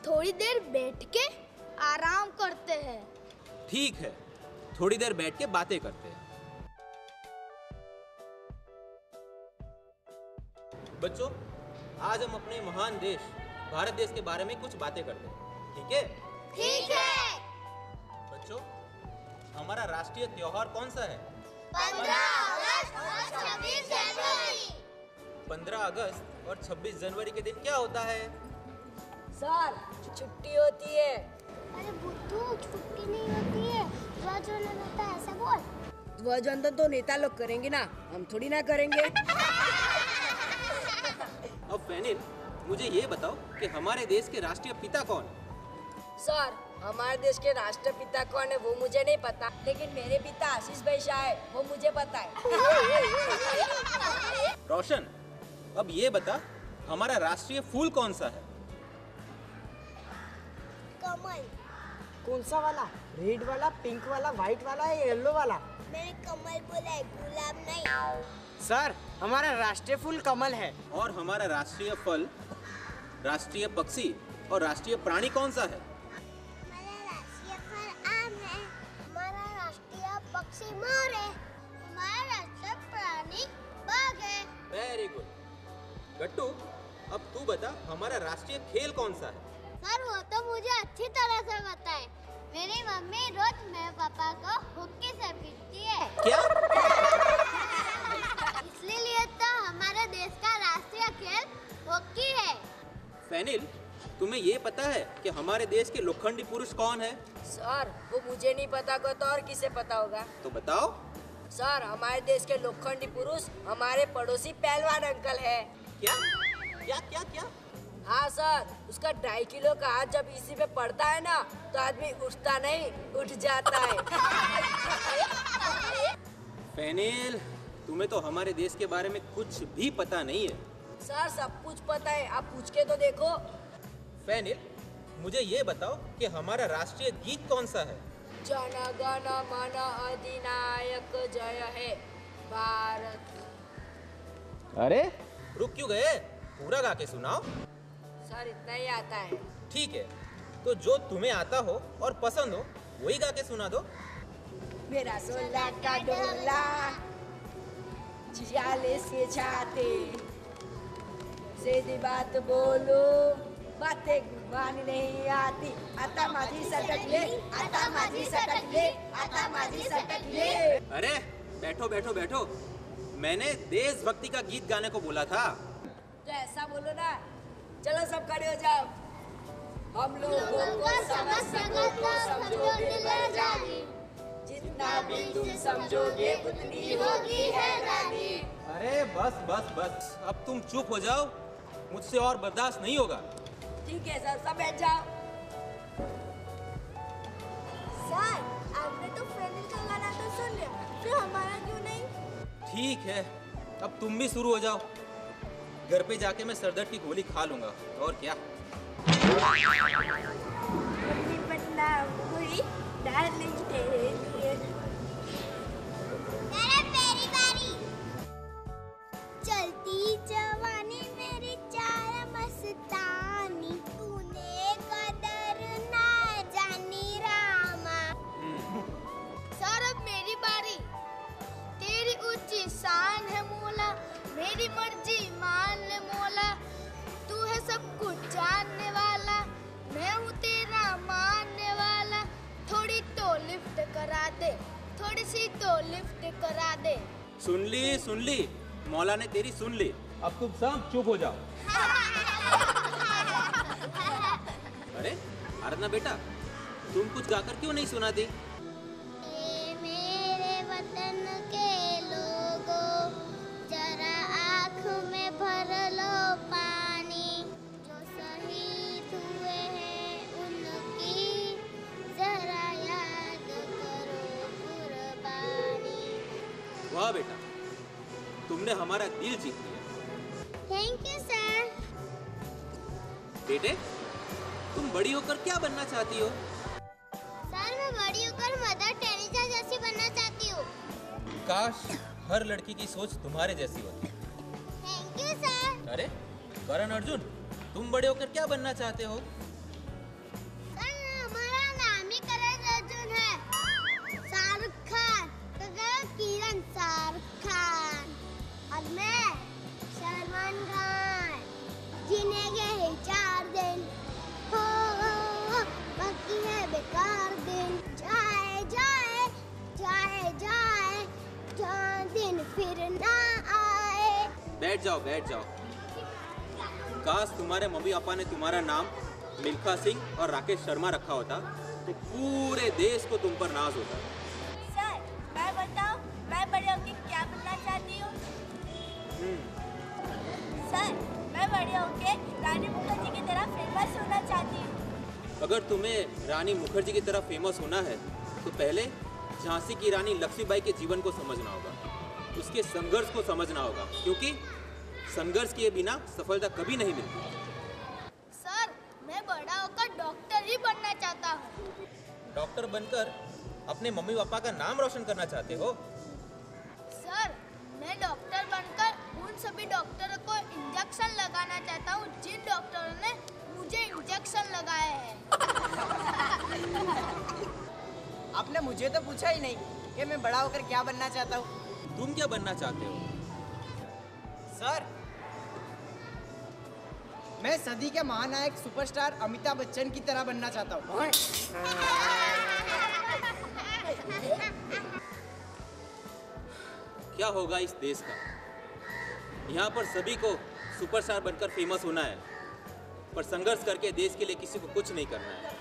थोड़ी देर बैठ के आराम करते हैं। ठीक है, थोड़ी देर बैठ के बातें करते हैं। बच्चों, आज हम अपने महान देश भारत देश के बारे में कुछ बातें करते हैं, ठीक है? ठीक है। बच्चों, हमारा राष्ट्रीय त्योहार कौन सा है? 15 अगस्त और 26 जनवरी। 15 अगस्त और 26 जनवरी के दिन क्या होता है? सर, छुट्टी होती है। अरे बुद्धू, छुट्टी नहीं होती है, ध्वजवंदन होता है, ऐसा बोल। ध्वजवंदन तो नेता लोग करेंगे ना, हम थोड़ी ना करेंगे। अब फैनिल, मुझे ये बताओ कि हमारे देश के राष्ट्रीय पिता कौन है? सर, हमारे देश के राष्ट्रपिता कौन है वो मुझे नहीं पता, लेकिन मेरे पिता आशीष भाई शाह है, वो मुझे पता है। रोशन, अब ये बता, हमारा राष्ट्रीय फूल कौन सा है? कमल। कौन सा वाला? रेड वाला, पिंक वाला, व्हाइट वाला या येलो वाला? मैंने कमल बोला है, गुलाब नहीं। सर, हमारा राष्ट्रीय फूल कमल है। और हमारा राष्ट्रीय फल, राष्ट्रीय पक्षी और राष्ट्रीय प्राणी कौन सा है? हमारा राष्ट्रीय फल आम है, हमारा राष्ट्रीय पक्षी मोर है, हमारा राष्ट्रीय प्राणी बाघ है। Very good. गट्टू, अब तू बता, हमारा राष्ट्रीय खेल कौन सा है? सर, वो तो मुझे अच्छी तरह से पता है। मेरी मम्मी रोज मेरे पापा को हॉकी से पीटती है। क्या? इसलिए तो हमारे देश का राष्ट्रीय खेल हॉकी है। फैनिल, तुम्हें ये पता है कि हमारे देश के लोखंडी पुरुष कौन है? सर, वो मुझे नहीं पता को तो और किसे पता होगा? तो बताओ। सर, हमारे देश के लोखंडी पुरुष हमारे पड़ोसी पहलवान अंकल है। क्या क्या क्या क्या? हाँ सर, उसका 2.5 किलो का हाथ जब इसी पे पड़ता है ना, तो आदमी उठता नहीं, उठ जाता है। फैनिल, तुम्हें तो हमारे देश के बारे में कुछ भी पता नहीं है। सर, सब कुछ पता है, आप पूछ के तो देखो। फैनिल, मुझे ये बताओ कि हमारा राष्ट्रीय गीत कौन सा है? जन गण मन अधिनायक जय है भारत। अरे रुक क्यों गए? पूरा गा के सुनाओ। सर, इतना ही आता है। ठीक है, तो जो तुम्हें आता हो और पसंद हो वही गा के सुना दो। मेरा 16 का डोला 46 के छाते, सीधी बात बोलो, बातें घुमानी नहीं आती। आता माझी सटक ले, आता माझी सटक ले, आता माझी सटक ले। अरे बैठो बैठो बैठो, मैंने देशभक्ति का गीत गाने को बोला था। तो ऐसा बोलो ना। चलो सब खड़े हो जाओ। हम लोगों को समस्या को समझो दिल जानी, जितना भी तुम समझोगे उतनी होगी हैरानी। अरे बस बस बस, अब तुम चुप हो जाओ, मुझसे और बर्दाश्त नहीं होगा। ठीक है सर, सब बैठ जाओ। सर, आपने तो फैनिल का गाना तो सुन लिया, फिर हमारा क्यों नहीं? ठीक है, अब तुम भी शुरू हो जाओ। घर पे जाके मैं सरदर्द की गोली खा लूंगा, और क्या। डार्लिंग तेरे लिए। मेरी बारी। चलती जवानी मेरी चार मस्तानी, तूने कदर ना जानी रामा। सर, अब मेरी बारी। तेरी ऊंची शान है मौला, मेरी मर्जी मान ले मौला। तू है सब कुछ जानने वाला, मैं हूँ तेरा मानने वाला। थोड़ी तो लिफ्ट करा दे, थोड़ी सी तो लिफ्ट करा दे। सुन ली, मौला ने तेरी सुन ली। अब तुम सब चुप हो जाओ। अरे आराधना बेटा, तुम कुछ गाकर क्यों नहीं सुनाती? मेरे वतन के लोगों, जरा आँख में भर लो पानी, जो शहीद हुए हैं उनकी जरा याद करो कुर्बानी। वाह बेटा, तुमने हमारा दिल जीत लिया। Thank you sir. बेटे, तुम बड़ी होकर क्या बनना चाहती हो? सर, मैं बड़ी होकर मदर टेरेसा जैसी बनना चाहती हूँ। काश हर लड़की की सोच तुम्हारे जैसी होती। Thank you sir. अरे करण अर्जुन, तुम बड़े होकर क्या बनना चाहते हो? बैठ जाओ बैठ जाओ। काश तुम्हारे मम्मी पापा ने तुम्हारा नाम मिल्खा सिंह और राकेश शर्मा रखा होता तो पूरे देश को तुम पर नाज होता। सर मैं बताऊं मैं बड़े होकर क्या बनना चाहती हूँ? सर मैं बड़े होकर रानी मुखर्जी की तरह फेमस होना चाहती हूँ। अगर तुम्हें रानी मुखर्जी की तरह फेमस होना है तो पहले झांसी की रानी लक्ष्मीबाई के जीवन को समझना होगा, उसके संघर्ष को समझना होगा, क्योंकि संघर्ष किए बिना सफलता कभी नहीं मिलती। सर मैं बड़ा होकर डॉक्टर ही बनना चाहता हूँ। डॉक्टर बनकर अपने मम्मी पापा का नाम रोशन करना चाहते हो? सर मैं डॉक्टर बनकर उन सभी डॉक्टरों को इंजेक्शन लगाना चाहता हूँ जिन डॉक्टरों ने मुझे इंजेक्शन लगाए हैं। आपने मुझे तो पूछा ही नहीं कि मैं बड़ा होकर क्या बनना चाहता हूँ। तुम क्या बनना चाहते हो? सर मैं सदी के महानायक सुपरस्टार अमिताभ बच्चन की तरह बनना चाहता हूँ। क्या होगा इस देश का? यहाँ पर सभी को सुपरस्टार बनकर फेमस होना है, पर संघर्ष करके देश के लिए किसी को कुछ नहीं करना है।